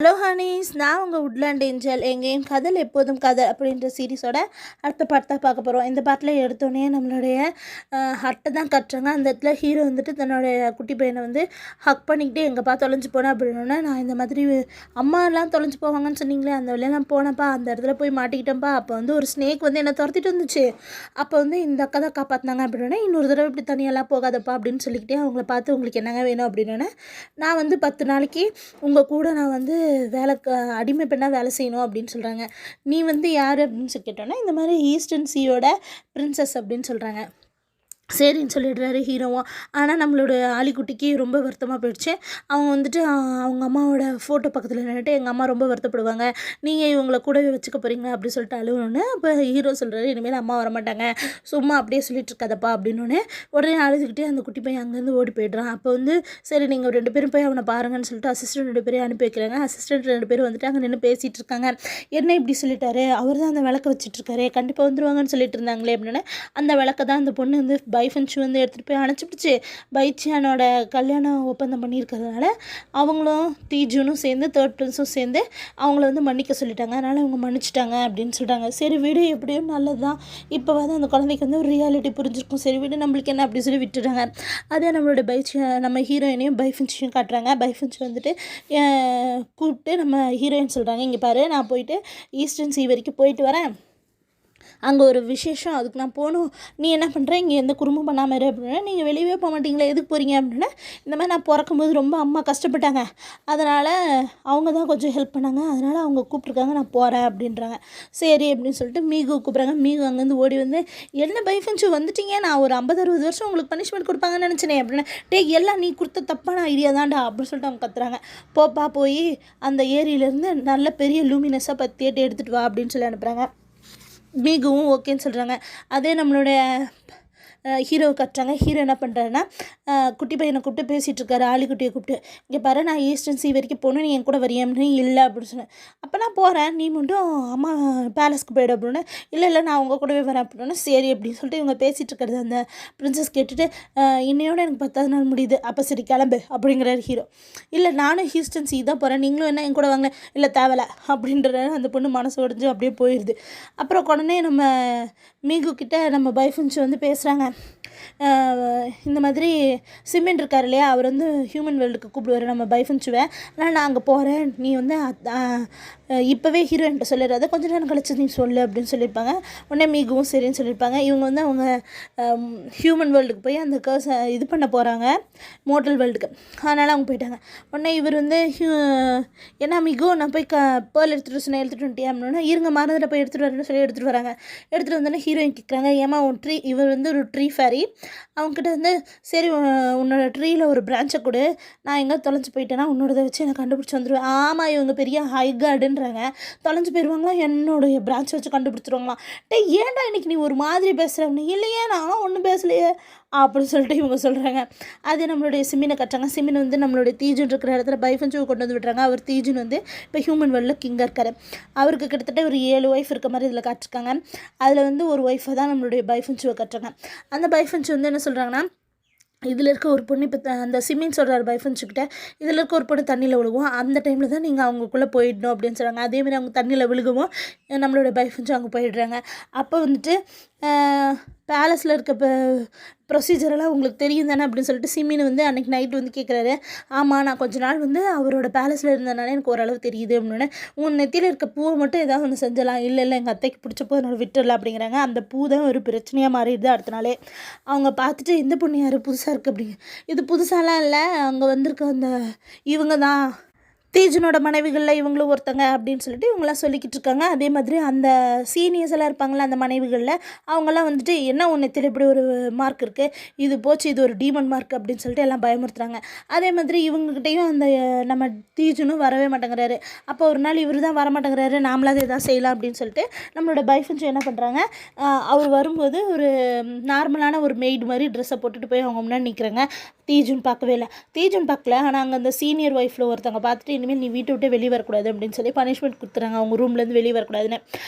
Hello Honey's, நான் உங்கள் woodland angel. எங்கேயும் கதல் எப்போதும் கதை அப்படின்ற சீரீஸோட அடுத்த பாட்டு தான் பார்க்க போகிறோம். இந்த பாட்டில் எடுத்தோடனே நம்மளுடைய ஹட்டை தான் கட்டுறாங்க. அந்த இடத்துல ஹீரோ வந்துட்டு தன்னுடைய குட்டி பையனை வந்து ஹக் பண்ணிக்கிட்டு எங்கேப்பா தொலைஞ்சு போனேன் அப்படின்னா, நான் இந்த மாதிரி அம்மாலாம் தொலைஞ்சு போவாங்கன்னு சொன்னீங்களே, அந்த வழியாக நான் போனேன்ப்பா, அந்த இடத்துல போய் மாட்டிக்கிட்டேன்ப்பா. அப்போ வந்து ஒரு ஸ்னேக் வந்து என்னை துரத்திட்டு வந்துச்சு. அப்போ வந்து இந்த அக்கா தான் காப்பாற்றினாங்க அப்படின்னா, இன்னொரு தடவை இப்படி தனியெல்லாம் போகாதப்பா அப்படின்னு சொல்லிக்கிட்டே அவங்கள பார்த்து உங்களுக்கு என்னங்க வேணும் அப்படின்னா, நான் வந்து 10 நாளைக்கு உங்கள் கூட நான் வந்து வேலைக்கு அடிமை பெண்ணாக வேலை செய்யணும் அப்படின்னு சொல்கிறாங்க. நீ வந்து யார் அப்படின்னு சொல்லி கேட்டோன்னா, இந்த மாதிரி ஈஸ்டர்ன் சீயோட பிரின்சஸ் அப்படின்னு சொல்கிறாங்க. சரின்னு சொல்லிடுறாரு ஹீரோவும். ஆனால் நம்மளோட ஆலிக்குட்டிக்கு ரொம்ப வருத்தமாக போயிடுச்சு. அவங்க வந்துட்டு அவங்க அம்மாவோட ஃபோட்டோ பக்கத்தில் நின்றுட்டு எங்கள் அம்மா ரொம்ப வருத்தப்படுவாங்க, நீங்கள் இவங்களை கூடவே வச்சுக்க போகிறீங்க அப்படி சொல்லிட்டு அழுவணுன்னு. அப்போ ஹீரோ சொல்கிறாரு, இனிமேல் அம்மா வரமாட்டாங்க, சும்மா அப்படியே சொல்லிட்டு இருக்காதப்பா அப்படின்னோடனே உடனே அழுதுகிட்டே அந்த குட்டி பையன் அங்கேருந்து ஓடி போய்ட்றான். அப்போ வந்து சரி நீங்கள் 2 பேரும் போய் அவனை பாருங்கன்னு சொல்லிட்டு அசிஸ்டன்ட் 2 பேரையும் அனுப்பி வைக்கிறாங்க. அசிஸ்டன்ட் 2 பேரும் வந்துட்டு அங்கே நின்று பேசிகிட்டு இருக்காங்க. என்ன இப்படி சொல்லிட்டாரு, அவர் தான் அந்த விளக்க வச்சுட்ருக்காரு, கண்டிப்பாக வந்துருவாங்கன்னு சொல்லிட்டு இருந்தாங்களே அப்படின்னா, அந்த விளக்க தான் அந்த பொண்ணு வந்து பைஃபன்ச்சு வந்து எடுத்துகிட்டு போய் அணைச்சிப்பிடுச்சு. பைச்சியானோட கல்யாணம் ஒப்பந்தம் பண்ணியிருக்கிறதுனால அவங்களும் தீஜுனும் சேர்ந்து தேர்ட் பிரின்ஸும் சேர்ந்து அவங்கள வந்து மன்னிக்க சொல்லிட்டாங்க. அதனால் அவங்க மன்னிச்சிட்டாங்க அப்படின்னு சொல்கிறாங்க. சரி விடு, எப்படியும் நல்லது தான், இப்போ வந்து அந்த குழந்தைக்கு வந்து ஒரு ரியாலிட்டி புரிஞ்சிருக்கும், சரி விடு நம்மளுக்கு என்ன அப்படி சொல்லி விட்டுறாங்க. அதே நம்மளோட நம்ம ஹீரோயினையும் பைஃபன்ச்சையும் காட்டுறாங்க. பைஃபன்ச் வந்துட்டு கூப்பிட்டு நம்ம ஹீரோயின் சொல்கிறாங்க, இங்கே பாரு, நான் போயிட்டு ஈஸ்டர்ன் சீ வரைக்கும் போயிட்டு வரேன், அங்கே ஒரு விசேஷம், அதுக்கு நான் போகணும், நீ என்ன பண்ணுற, இங்கே எந்த குறும்பும் பண்ணாமல் இரு அப்படின்னா. நீங்கள் வெளியவே போக மாட்டீங்களா, எதுக்கு போகிறீங்க அப்படின்னா, இந்த மாதிரி நான் பிறக்கும்போது ரொம்ப அம்மா கஷ்டப்பட்டாங்க, அதனால் அவங்க தான் கொஞ்சம் ஹெல்ப் பண்ணாங்க, அதனால் அவங்க கூப்பிட்ருக்காங்க, நான் போகிறேன் அப்படின்றாங்க. சரி அப்படின்னு சொல்லிட்டு மீகு கூப்பிட்றாங்க. மீகு அங்கேருந்து ஓடி வந்து, என்ன பைஃபன்ச்சு வந்துட்டீங்க, நான் ஒரு 50-60 வருஷம் உங்களுக்கு பனிஷ்மெண்ட் கொடுப்பாங்கன்னு நினச்சினே அப்படின்னா, எல்லாம் நீ கொடுத்த தப்பான ஐடியா தான்டா அப்படின்னு சொல்லிட்டு அவங்க கத்துறாங்க. போப்பா, போய் அந்த ஏரியிலேருந்து நல்ல பெரிய லூமினஸாக பற்றியேட்டு எடுத்துகிட்டு வா அப்படின்னு சொல்லி அனுப்புகிறாங்க. மீகவும் ஓகேன்னு சொல்கிறாங்க. அதே நம்மளுடைய ஹீரோ கட்டுறாங்க. ஹீரோ என்ன பண்ணுறாருன்னா, குட்டி பையனை கூப்பிட்டு பேசிகிட்டு இருக்காரு. ஆலிக்குட்டியை கூப்பிட்டு, இங்கே பாரு, நான் ஈஸ்டர்ன் சீ வரைக்கும் போகணும், நீ என் கூட வரியான்னு. இல்லை அப்படின்னு சொன்னேன். அப்போ நான் போகிறேன், நீ மட்டும் அம்மா பேலஸ்க்கு போய்டு அப்படின்னு. இல்லை நான் உங்கள் கூடவே வரேன் அப்படின்னா. சரி அப்படின்னு சொல்லிட்டு இவங்க பேசிகிட்டு இருக்கிறது அந்த பிரின்சஸ் கேட்டுட்டு, இன்னையோட எனக்கு 10வது நாள் முடியுது, அப்போ சரி கிளம்பு அப்படிங்கிறாரு ஹீரோ. இல்லை நானும் ஈஸ்டர்ன் சீ தான் போகிறேன், நீங்களும் என்ன என் கூட வாங்க. இல்லை தேவையில்ல அப்படின்ற அந்த பொண்ணு மனசு உடஞ்சி அப்படியே போயிடுது. அப்புறம் உடனே நம்ம மீகு கிட்ட நம்ம பைஃபன்ச்சு வந்து பேசுகிறாங்க. இந்த மாதிரி சிமெண்ட் இருக்கார் இல்லையா, அவர் வந்து ஹியூமன் வேர்ல்டுக்கு கூப்பிடுவார் நம்ம பைஃபன்ச்சுவை. ஆனால் நான் அங்கே போகிறேன், நீ வந்து இப்போவே ஹீரோயின்ட்ட சொல்லிடுறாத, கொஞ்ச நேரம் கழிச்சு நீ சொல்லு அப்படின்னு சொல்லியிருப்பாங்க. உடனே மீகவும் சரின்னு சொல்லியிருப்பாங்க. இவங்க வந்து அவங்க ஹியூமன் வேர்ல்டுக்கு போய் அந்த கர்ஸை இது பண்ண போகிறாங்க, மோட்டல் வேர்ல்டுக்கு. அதனால் அவங்க போயிட்டாங்க. உடனே இவர் வந்து ஏன்னா மீகோ நான் போய் பேர்ல் எடுத்துகிட்டு சொன்னேன், எடுத்துகிட்டு வந்துட்டேன் அப்படின்னா, இருங்க மறந்துட்டு போய் எடுத்துகிட்டு வரேன்னு சொல்லி எடுத்துகிட்டு வராங்க. எடுத்துகிட்டு வந்தோடனே ஹீரோயின் கேட்குறாங்க, ஏமா உன் ட்ரீ, இவர் வந்து ஒரு ட்ரீ ஃபேரி, அவங்ககிட்ட வந்து சரி உன்னோட ட்ரீயில் ஒரு பிரான்ச்சை கொடு, நான் எங்கே தொலைஞ்சு போயிட்டேன்னா உன்னோடதை வச்சு எனக்கு கண்டுபிடிச்சி வந்துடுவேன். ஆமாம், இவங்க பெரிய ஹை கார்டுன்றாங்க, தொலைஞ்சு போயிடுவாங்களா, என்னோடைய பிரான்ச்சை வச்சு கண்டுபிடிச்சிருவாங்களாம். ஏன்டா இன்றைக்கி நீ ஒரு மாதிரி பேசுகிறேன். இல்லையே நான் ஒன்றும் பேசலையே அப்படின்னு சொல்லிட்டு இவங்க சொல்கிறாங்க. அதே நம்மளுடைய சிமினை கட்டுறாங்க. சிமின் வந்து நம்மளுடைய தீஜுன் இருக்கிற இடத்துல பைஃபன்ச்சுவை கொண்டு வந்து விட்டுறாங்க. அவர் தீஜுன் வந்து இப்போ ஹியூமன் வேர்ல்டில் கிங்காக இருக்கார். அவருக்கு கிட்டத்தட்ட ஒரு 7 ஒய்ஃப் இருக்க மாதிரி இதில் காட்டிருக்காங்க. அதில் வந்து ஒரு ஒய்ஃபை தான் நம்மளுடைய பைஃபன்ச்சுவை கட்டுறாங்க. அந்த பைஃபன்ச்சு வந்து என்ன சொல்கிறாங்கன்னா, இதில் இருக்க ஒரு பொண்ணு இப்போ அந்த சிமின் சொல்கிறார் பைஃபன்ச்சுக்கிட்ட, இதில் இருக்க ஒரு பொண்ணு தண்ணியில் விழுகும், அந்த டைமில் தான் நீங்கள் அவங்களுக்குள்ளே போயிடணும் அப்படின்னு சொல்கிறாங்க. அதேமாதிரி அவங்க தண்ணியில் விழுகவும் நம்மளோட பைஃபன்ச்சு அங்கே போயிடுறாங்க. அப்போ வந்துட்டு பேலஸில் இருக்க ப்ரொசீஜரெல்லாம் உங்களுக்கு தெரியும் தானே அப்படின்னு சொல்லிட்டு சிமின் வந்து அன்றைக்கி நைட்டு வந்து கேட்குறாரு. ஆமாம், நான் கொஞ்ச நாள் வந்து அவரோட பேலஸில் இருந்ததுனால எனக்கு ஓரளவு தெரியுது அப்படின்னு. உன் நெத்தியில் இருக்க பூவை மட்டும் ஏதாவது ஒன்று செஞ்சலாம். இல்லை எங்கள் அத்தைக்கு பிடிச்ச போது நான் விட்டுடலாம் அப்படிங்கிறாங்க. அந்த பூ தான் ஒரு பிரச்சனையாக மாறிடுது அடுத்த நாளே. அவங்க பார்த்துட்டு இந்த பொண்ணு யார் புதுசாக இருக்குது அப்படிங்க. இது புதுசாலாம் இல்லை, அங்கே வந்திருக்க அந்த இவங்க தான் தீஜனோட மனைவிகளில் இவங்களும் ஒருத்தங்க அப்படின்னு சொல்லிட்டு இவங்களாம் சொல்லிக்கிட்டு இருக்காங்க. அதே மாதிரி அந்த சீனியர்ஸ் எல்லாம் இருப்பாங்களா அந்த மனைவிகளில், அவங்கெல்லாம் வந்துட்டு என்ன ஒன்று இப்படி ஒரு மார்க் இருக்குது, இது போச்சு, இது ஒரு டீமன் மார்க் அப்படின்னு சொல்லிட்டு எல்லாம் பயமுறுத்துறாங்க. அதே மாதிரி இவங்ககிட்டையும் அந்த நம்ம தீஜனும் வரவே மாட்டேங்கிறாரு. அப்போ ஒரு நாள் இவர் தான் வரமாட்டேங்கிறாரு, நாமளாவது எதாவது செய்யலாம் அப்படின்னு சொல்லிட்டு நம்மளோட பைஃபன்ச்சு என்ன பண்ணுறாங்க, அவர் வரும்போது ஒரு நார்மலான ஒரு மெய்டு மாதிரி ட்ரெஸ்ஸை போட்டுட்டு போய் அவங்க முன்னாடி நிற்கிறாங்க. தீஜுன் பார்க்கவே இல்லை. தீஜுன் பார்க்கல. ஆனால் அங்கே அந்த சீனியர் ஒய்ஃபில் ஒருத்தவங்க பார்த்துட்டு இனிமேல் நீ வீட்டை விட்டு வெளியே வரக்கூடாது அப்படின்னு சொல்லி பனிஷ்மெண்ட் கொடுத்துறாங்க, அவங்க ரூம்லேருந்து வெளியே வரக்கூடாதுன்னு.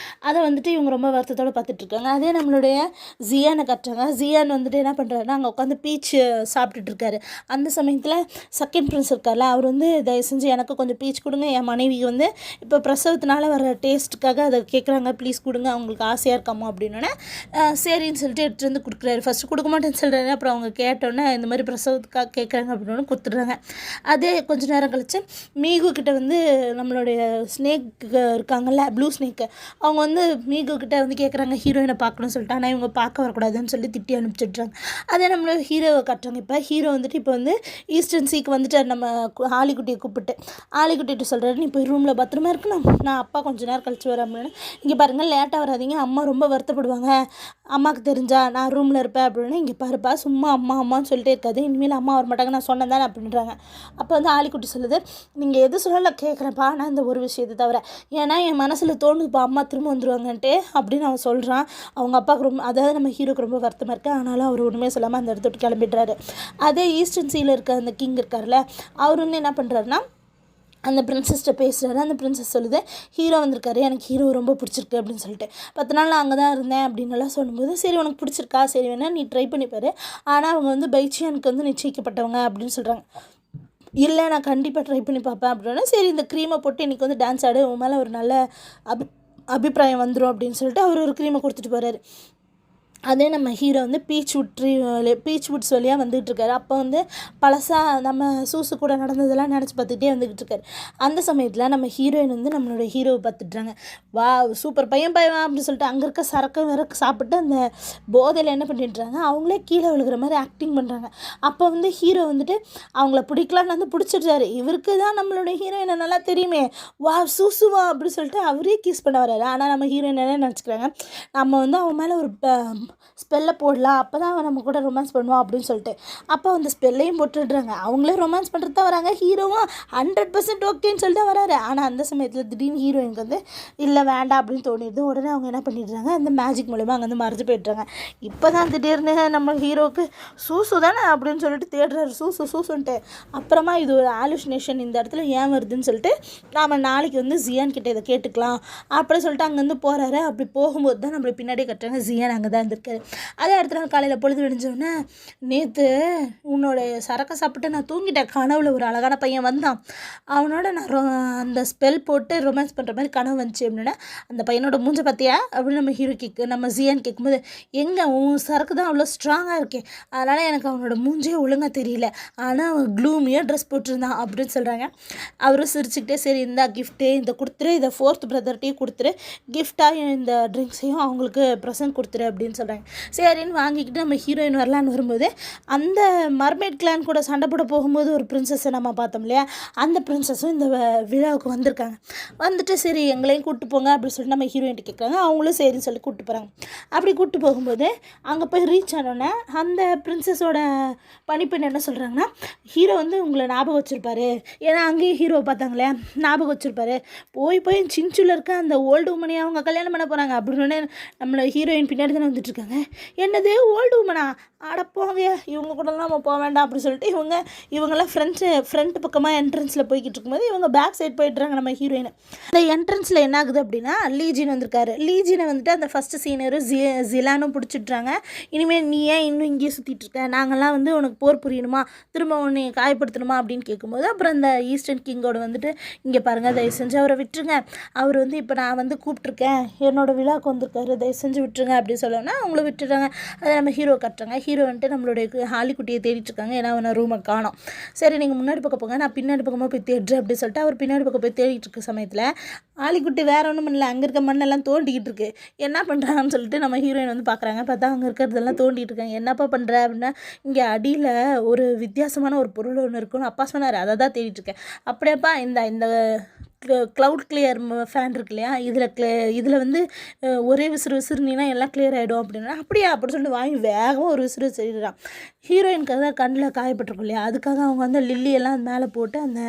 அதை வந்துட்டு இவங்க ரொம்ப வருத்தத்தோடு பார்த்துட்ருக்காங்க. அதே நம்மளுடைய ஜியானை கட்டுறாங்க. ஜியான் வந்துட்டு என்ன பண்ணுறாருன்னா அங்கே உட்காந்து பீச் சாப்பிட்டுட்டு இருக்காரு. அந்த சமயத்தில் செகண்ட் பிரின்ஸ் இருக்கார்ல, அவர் வந்து தயவு செஞ்சு எனக்கு கொஞ்சம் பீச் கொடுங்க, என் மனைவிக்கு வந்து இப்போ பிரசவத்தினால வர டேஸ்ட்டுக்காக அதை கேட்குறாங்க, ப்ளீஸ் கொடுங்க, அவங்களுக்கு ஆசையாக இருக்காமோ அப்படின்னோடனே சரின்னு சொல்லிட்டு எடுத்துகிட்டு வந்து கொடுக்குறாரு. ஃபஸ்ட்டு கொடுக்க மாட்டேன்னு சொல்கிறாரு. அப்புறம் அவங்க கேட்டோன்னே இந்த மாதிரி பிரசவத்துக்காக கேட்குறாங்க அப்படின்னு கொடுத்துட்றாங்க. அதே கொஞ்சம் நேரம் கழிச்சு மீகு கிட்ட வந்து நம்மளுடைய ஸ்னேக் இருக்காங்கல்ல, ப்ளூ ஸ்னேக்கு, அவங்க வந்து மீகு கிட்ட வந்து கேட்குறாங்க ஹீரோயினை பார்க்கணும்னு சொல்லிட்டு. ஆனால் இவங்க பார்க்க வரக்கூடாதுன்னு சொல்லி திட்டி அனுப்பிச்சிட்றாங்க. அதே நம்மளோட ஹீரோவை கட்டுறாங்க. இப்போ ஹீரோ வந்துட்டு இப்போ வந்து ஈஸ்டர்ன் சீக்கு வந்துட்டு நம்ம ஆலிக்குட்டியை கூப்பிட்டு ஆலிக்குட்டிட்டு சொல்கிறாரு, நீ போய் ரூமில் பத்திரமா இருக்கணும், நான் அப்பா கொஞ்சம் நேரம் கழிச்சு வரேன் அப்படின்னு. இங்கே பாருங்கள், லேட்டாக வராதிங்க, அம்மா ரொம்ப வருத்தப்படுவாங்க, அம்மாவுக்கு தெரிஞ்சா நான் ரூமில் இருப்பேன் அப்படின்னு. இங்கே பாருப்பா, சும்மா அம்மா அம்மான்னு சொல்லிட்டே இருக்காது, இனிமேல் அம்மா வர மாட்டாங்க, நான் சொன்னேன் தானே அப்படின்றாங்க. அப்போ வந்து ஆலிக்குட்டி சொல்லுது, நீங்கள் எது சொல்லலை கேட்குறேன்ப்பா, நான் இந்த ஒரு விஷயத்தை தவிர, ஏன்னா என் மனசில் தோணுதுப்பா அம்மா திரும்ப வந்துடுவாங்கன்ட்டு அப்படின்னு அவன் சொல்கிறான். அவங்க அப்பாவுக்கு ரொம்ப, அதாவது நம்ம ஹீரோக்கு ரொம்ப வருத்தமாக இருக்குது. ஆனாலும் அவர் ஒன்றுமே சொல்லாமல் அந்த இடத்த விட்டு கிளம்பிடுறாரு. அதே ஈஸ்டர்ன் சீல இருக்க அந்த கிங் இருக்கார்ல, அவர் வந்து என்ன பண்ணுறாருன்னா அந்த பிரின்சஸ்கிட்ட பேசுகிறாரு. அந்த பிரின்சஸ் சொல்லுது, ஹீரோ வந்திருக்காரு, எனக்கு ஹீரோ ரொம்ப பிடிச்சிருக்கு அப்படின்னு சொல்லிட்டு. 10 நாள் நான் அங்கே தான் இருந்தேன் அப்படின்னுலாம் சொல்லும்போது, சரி உனக்கு பிடிச்சிருக்கா, சரி வேணால் நீ ட்ரை பண்ணிப்பாரு, ஆனால் அவங்க வந்து பைச்சியானுக்கு வந்து நிச்சயிக்கப்பட்டவங்க அப்படின்னு சொல்கிறாங்க. இல்லை நான் கண்டிப்பாக ட்ரை பண்ணி பார்ப்பேன் அப்படின்னா, சரி இந்த க்ரீமை போட்டு இன்றைக்கி வந்து டான்ஸ் ஆடு, உன் மேலே ஒரு நல்ல அபிப்பிராயம் வந்துடும் அப்படின்னு சொல்லிட்டு அவர் ஒரு க்ரீமை கொடுத்துட்டு போகிறாரு. அதே நம்ம ஹீரோ வந்து பீச் வுட்ஸ் வழியாக வந்துகிட்ருக்காரு. அப்போ வந்து பழசாக நம்ம சூசு கூட நடந்ததெல்லாம் நினச்சி பார்த்துக்கிட்டே வந்துக்கிட்டு இருக்காரு. அந்த சமயத்தில் நம்ம ஹீரோயின் வந்து நம்மளோட ஹீரோவை பார்த்துட்றாங்க. வா சூப்பர் பையன் அப்படின்னு சொல்லிட்டு அங்கே இருக்க சரக்கு விறக்கு சாப்பிட்டு அந்த போதையில் என்ன பண்ணிடுறாங்க, அவங்களே கீழே விழுகிற மாதிரி ஆக்டிங் பண்ணுறாங்க. அப்போ வந்து ஹீரோ வந்துட்டு அவங்கள பிடிக்கலான்னு வந்து பிடிச்சிடுறாரு. இவருக்கு தான் நம்மளோட ஹீரோயினை நல்லா தெரியுமே, வா சூசுவா அப்படின்னு சொல்லிட்டு அவரே கீஸ் பண்ண வர்றாரு. ஆனால் நம்ம ஹீரோயின் என்ன நினச்சிக்கிறாங்க, நம்ம வந்து அவன் மேலே ஒரு ஸ்பெல்லை போடலாம், அப்போ தான் அவன் நம்ம கூட ரொமான்ஸ் பண்ணுவான் அப்படின்னு சொல்லிட்டு. அப்போ அந்த ஸ்பெல்லையும் போட்டுடுறாங்க. அவங்களே ரொமான்ஸ் பண்ணுறது தான் வராங்க, ஹீரோவும் 100% ஓகேன்னு சொல்லிட்டு வராரு. ஆனால் அந்த சமயத்தில் திடீர்னு ஹீரோயினுக்கு வந்து இல்லை வேண்டாம் அப்படின்னு தோணிடுது. உடனே அவங்க என்ன பண்ணிடுறாங்க, அந்த மேஜிக் மூலமாக அங்கே வந்து மறைஞ்சு போய்ட்றாங்க. இப்போ தான் திடீர்னு நம்ம ஹீரோவுக்கு சூசு தானே அப்படின்னு சொல்லிட்டு தேடுறாரு, சூசுன்ட்டு. அப்புறமா இது ஒரு ஆலுசினேஷன், இந்த இடத்துல ஏன் வருதுன்னு சொல்லிட்டு நாம் நாளைக்கு வந்து ஜியான் கிட்டே இதை கேட்டுக்கலாம் அப்படின்னு சொல்லிட்டு அங்கேருந்து போகிறாரு. அப்படி போகும்போது தான் நம்மளை பின்னாடியே கட்டுறாங்க, ஜியான் அங்கே தான் இருந்திருக்காரு. அதே அடுத்த நாள் காலையில் பொழுது விடிஞ்சோடனே, நேற்று உன்னோட சரக்கை சாப்பிட்டு நான் தூங்கிட்டேன், கனவுல ஒரு அழகான பையன் வந்தான், அவனோட நான் அந்த ஸ்பெல் போட்டு ரொமான்ஸ் பண்ணுற மாதிரி கனவு வந்துச்சு அப்படின்னா, அந்த பையனோட மூஞ்ச பார்த்தியா அப்படின்னு நம்ம ஹீரோ நம்ம ஜியான் கேட்கும்போது, எங்கே உன் சரக்கு தான் அவ்வளோ ஸ்ட்ராங்காக இருக்கேன், அதனால் எனக்கு அவனோட மூஞ்சே ஒழுங்காக தெரியல, ஆனால் அவன் க்ளூமியாக ட்ரெஸ் போட்டிருந்தான் அப்படின்னு சொல்கிறாங்க. அவரும் சிரிச்சுக்கிட்டே, சரி இந்த கிஃப்ட்டு இந்த கொடுத்துரு, இதை 4th பிரதர்கிட்டையும் கொடுத்துரு, கிஃப்டாக இந்த ட்ரிங்க்ஸையும் அவங்களுக்கு ப்ரெசன்ட் கொடுத்துரு அப்படின்னு சொல்கிறாங்க. சரின்னு வாங்கிக்கிட்டு நம்ம ஹீரோயின் வரலான்னு வரும்போது, அந்த மர்மெய்ட் கிளான் கூட சண்டை போட போகும்போது ஒரு பிரின்சஸை நம்ம பார்த்தோம் இல்லையா, அந்த பிரின்சஸும் இந்த விழாவுக்கு வந்திருக்காங்க. வந்துட்டு சரி எங்களையும் கூப்பிட்டு போங்க அப்படின்னு சொல்லிட்டு நம்ம ஹீரோயின்ட்டு கேட்குறாங்க. அவங்களும் சரின்னு சொல்லி கூப்பிட்டு போகிறாங்க. அப்படி கூப்பிட்டு போகும்போது அங்கே போய் ரீச் ஆனோன்னே அந்த பிரின்சஸோட பணிப்பெண் என்ன சொல்கிறாங்கன்னா, ஹீரோ வந்து உங்களை ஞாபகம் வச்சுருப்பாரு, ஏன்னா அங்கேயும் ஹீரோவை பார்த்தாங்களே ஞாபகம் வச்சுருப்பாரு, போய் சின்சுல இருக்க அந்த ஓல்டு உமனையை அவங்க கல்யாணம் பண்ண போகிறாங்க அப்படின்னு நம்மளை ஹீரோயின் பின்னாடி தானே வந்துட்டுருக்காங்க. என்னது ஓல்டு உமனா, அடப்போங்க இவங்க கூடலாம் நம்ம போக வேண்டாம் அப்படின்னு சொல்லிட்டு இவங்கெல்லாம் ஃப்ரண்ட் பக்கமாக என்ட்ரன்ஸில் போய்கிட்டு இருக்கும்போது இவங்க பேக் சைட் போய்ட்றாங்க நம்ம ஹீரோயின். அந்த என்ட்ரன்ஸில் என்ன ஆகுது அப்படின்னா, லீஜின் வந்திருக்காரு. லீஜினை வந்துட்டு அந்த ஃபஸ்ட்டு சீனரும் ஜிலானும் பிடிச்சிட்றாங்க. இனிமேல் நீ ஏன் இன்னும் இங்கேயே சுற்றிட்டு இருக்க, நாங்கள்லாம் வந்து உனக்கு போர் புரியணுமா, திரும்ப உன்னை காயப்படுத்தணுமா அப்படின்னு கேட்கும்போது, அப்புறம் அந்த ஈஸ்டர்ன் கிங்கோட வந்துட்டு, இங்கே பாருங்கள் தயவு செஞ்சு அவரை விட்டுருங்க, அவர் வந்து இப்போ நான் வந்து கூப்பிட்ருக்கேன், என்னோடய விழாவுக்கு வந்திருக்காரு, தயவு செஞ்சு விட்டுருங்க அப்படின்னு சொல்லணும்னா அவங்கள விட்டுறாங்க. அதை நம்ம ஹீரோ கட்டுறாங்க. ஹீரோ வந்துட்டு நம்மளுடைய ஹாலிக்குட்டியை தேடிட்டுருக்காங்க. ஏன்னா அவனை ரூமை காணோம். சரி நீங்கள் முன்னாடி பக்கம் போங்க, நான் பின்னாடி பக்கமாக போய் தேடுறேன் அப்படின்னு சொல்லிட்டு அவர் பின்னாடி பக்கம் போய் தேடிட்டு இருக்க சமயத்தில் ஹாலிக்குட்டி வேறு ஒன்றும் பண்ணல, அங்கே இருக்க மண்ணெல்லாம் தோண்டிக்கிட்டு இருக்கு. என்ன பண்ணுறாங்கன்னு சொல்லிட்டு நம்ம ஹீரோயின் வந்து பார்க்குறாங்க. பார்த்தா அங்கே இருக்கிறதெல்லாம் தோண்டிகிட்டு இருக்காங்க. என்னப்பா பண்ணுற அப்படின்னா, இங்கே அடியில் ஒரு வித்தியாசமான ஒரு பொருள் ஒன்று இருக்குன்னு அப்பா சொன்னார், அதை தான் தேடிட்டுருக்கேன். அப்படியேப்பா இந்த க்ளவுட் கிளியர் ஃபேன் இருக்கு இல்லையா, இதில் வந்து ஒரே விசிறுனினா எல்லாம் கிளியர் ஆகிடும் அப்படின்னா, அப்படியா அப்படின்னு சொல்லிட்டு வாங்கி வேகமாக ஒரு விசிறு செய்கிறான். ஹீரோயினுக்காக தான் கண்ணில் காயப்பட்டிருக்கும் இல்லையா, அதுக்காக அவங்க வந்து லில்லியெல்லாம் மேலே போட்டு அந்த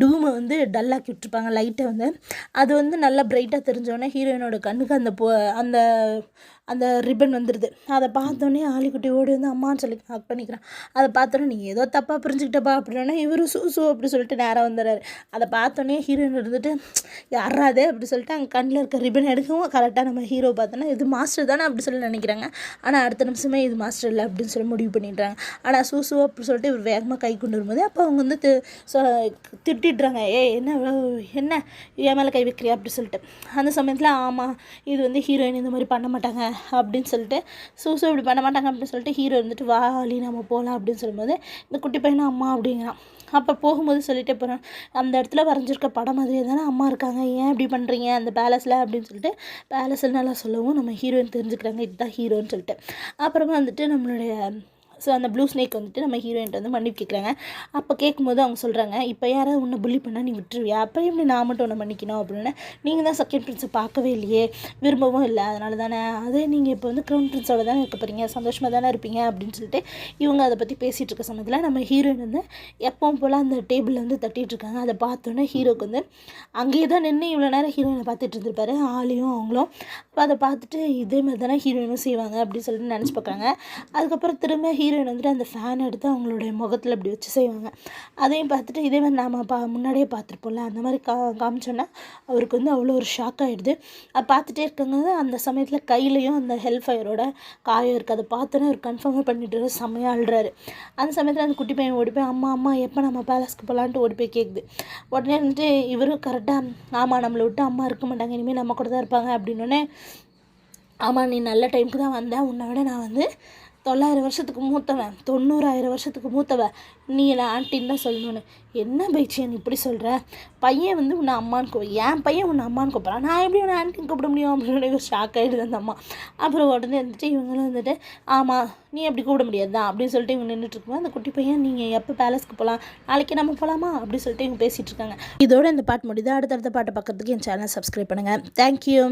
டூமை வந்து டல்லாக்கி விட்டுருப்பாங்க, லைட்டை வந்து. அது வந்து நல்லா பிரைட்டாக தெரிஞ்சோடனே ஹீரோயினோட கண்ணுக்கு அந்த அந்த ரிப்பன் வந்துடுது. அதை பார்த்தோன்னே ஆலிக்குட்டி ஓடி வந்து அம்மான்னு சொல்லி ஹக் பண்ணிக்கிறான். அதை பார்த்தோன்னே நீ ஏதோ தப்பாக புரிஞ்சுக்கிட்டப்பா அப்படின்னா இவரு சூ அப்படி சொல்லிட்டு நேராக வந்துடுறாரு. அதை பார்த்தோன்னே ஹீரோயின் இருந்துட்டு யாராதே அப்படி சொல்லிட்டு அங்கே கண்ணில் இருக்க ரிப்பன் எடுக்கவும் கரெக்டாக நம்ம ஹீரோ பார்த்தோன்னா இது மாஸ்டர் தானே அப்படி சொல்லி நினைக்கிறாங்க. ஆனால் அடுத்த நிமிஷமே இது மாஸ்டர் இல்லை அப்படின்னு சொல்லி முடிவு பண்ணிடுறாங்க. ஆனால் சூ அப்படி சொல்லிட்டு இவர் வேகமாக கை கொண்டு வரும்போது அப்போ அவங்க வந்து திட்டிடுறாங்க. என்ன என் மேலே கை வைக்கிறியா அப்படி சொல்லிட்டு. அந்த சமயத்தில் ஆமாம் இது வந்து ஹீரோயின் இந்த மாதிரி பண்ண மாட்டாங்க அப்படின்னு சொல்லிட்டு சூ இப்படி பண்ண மாட்டாங்க அப்படின்னு சொல்லிட்டு ஹீரோ இருந்துட்டு வாலி நம்ம போகலாம் அப்படின்னு சொல்லும்போது இந்த குட்டி பையனை அம்மா அப்படிங்கிறான். அப்போ போகும்போது சொல்லிட்டே போகிறேன் அந்த இடத்துல வரைஞ்சிருக்க படம் மாதிரியே தானே அம்மா இருக்காங்க, ஏன் இப்படி பண்ணுறீங்க அந்த பேலஸில் அப்படின்னு சொல்லிட்டு பேலஸில் நல்லா சொல்லவும் நம்ம ஹீரோயின் தெரிஞ்சுக்கிறாங்க இதுதான் ஹீரோன்னு சொல்லிட்டு. அப்புறமா வந்துட்டு நம்மளுடைய அந்த ப்ளூ ஸ்னேக் வந்துட்டு நம்ம ஹீரோயின்ட்டு வந்து மன்னிப்பு கேட்குறாங்க. அப்போ கேட்கும்போது அவங்க சொல்கிறாங்க இப்போ யாராவது உன்னை புள்ளி பண்ணால் நீ விட்டுருவியா, அப்போ எப்படி நான் மட்டும் உன்னை மன்னிக்கணும் அப்படின்னு. நீங்கள் தான் செகண்ட் பிரின்ஸை பார்க்கவே இல்லையே, விரும்பவும் இல்லை, அதனால தானே அதே நீங்கள் இப்போ வந்து க்ரௌன் பிரின்ஸோட தானே இருக்க போகிறீங்க, சந்தோஷமாக தானே இருப்பீங்க அப்படின்னு சொல்லிட்டு இவங்க அதை பற்றி பேசிகிட்டு இருக்க சமயத்தில் நம்ம ஹீரோயின் வந்து எப்பவும் போல் அந்த டேபிளில் வந்து தட்டிகிட்டு இருக்காங்க. அதை பார்த்தோன்னே ஹீரோக்கு வந்து அங்கேயே தான் நின்று இவ்வளோ நேரம் ஹீரோயினை பார்த்துட்டு இருந்திருப்பாரு ஆலியும் அவங்களும். அப்போ அதை பார்த்துட்டு இதே மாதிரி தானே ஹீரோயினும் செய்வாங்க அப்படின்னு சொல்லிட்டு நினச்சி பார்க்குறாங்க. அதுக்கப்புறம் திரும்ப ஹீரோயின் வந்துட்டு அந்த ஃபேன் எடுத்து அவங்களுடைய முகத்தில் இப்படி வச்சு செய்வாங்க. அதையும் பார்த்துட்டு இதே மாதிரி நாம் முன்னாடியே பார்த்துருப்போம்ல அந்த மாதிரி காமிச்சோன்னா அவருக்கு வந்து அவ்வளோ ஒரு ஷாக் ஆகிடுது. அதை பார்த்துட்டே இருக்காங்க. அந்த சமயத்தில் கையிலையும் அந்த ஹெல் ஃபயரோட காயம் இருக்குது. அதை பார்த்தோன்னே அவர் கன்ஃபார்மாக பண்ணிட்டு செம்மையாக அழுறாரு. அந்த சமயத்தில் அந்த குட்டி பையன் ஓடி போய் அம்மா எப்போ நம்ம பேலஸ்க்கு போகலான்ட்டு ஓடி போய் கேட்குது. உடனே வந்துட்டு இவரும் கரெக்டாக ஆமாம் நம்மளை விட்டு அம்மா இருக்க மாட்டாங்க, இனிமேல் நம்ம கூட தான் இருப்பாங்க அப்படின்னோடனே ஆமாம் நீ நல்ல டைமுக்கு தான் வந்தேன், உன்னை விட நான் வந்து 900 வருஷத்துக்கு மூத்தவன், 900,000 வருஷத்துக்கு மூத்தவன், நீ என்னை ஆண்டின்னு தான் சொல்லணும்னு. என்ன பைச்சியன் இப்படி சொல்கிற, பையன் வந்து உன்னை அம்மான்னு என் பையன் உன்னை அம்மான்னு கூப்பிட்றான், நான் எப்படி உன்னை ஆண்டின்னு கூப்பிட முடியும் அப்படின்னு ஒரு ஷாக் ஆகிடுது அந்த அம்மா. அப்புறம் உடனே வந்துட்டு இவங்களும் வந்துட்டு ஆமாம் நீ அப்படி கூப்பிட முடியாது தான் அப்படின்னு சொல்லிட்டு இவங்க நின்றுட்டுருக்கும்போது அந்த குட்டி பையன் நீங்கள் எப்போ பேலஸ்க்கு போகலாம், நாளைக்கு நம்ம போகலாமா அப்படி சொல்லிட்டு இவங்க பேசிகிட்டு இருக்காங்க. இதோட இந்த பாட்டு முடியுது. அடுத்தடுத்த பாட்டை பார்க்குறதுக்கு என் சேனலை சப்ஸ்கிரைப் பண்ணுங்கள். தேங்க்யூ.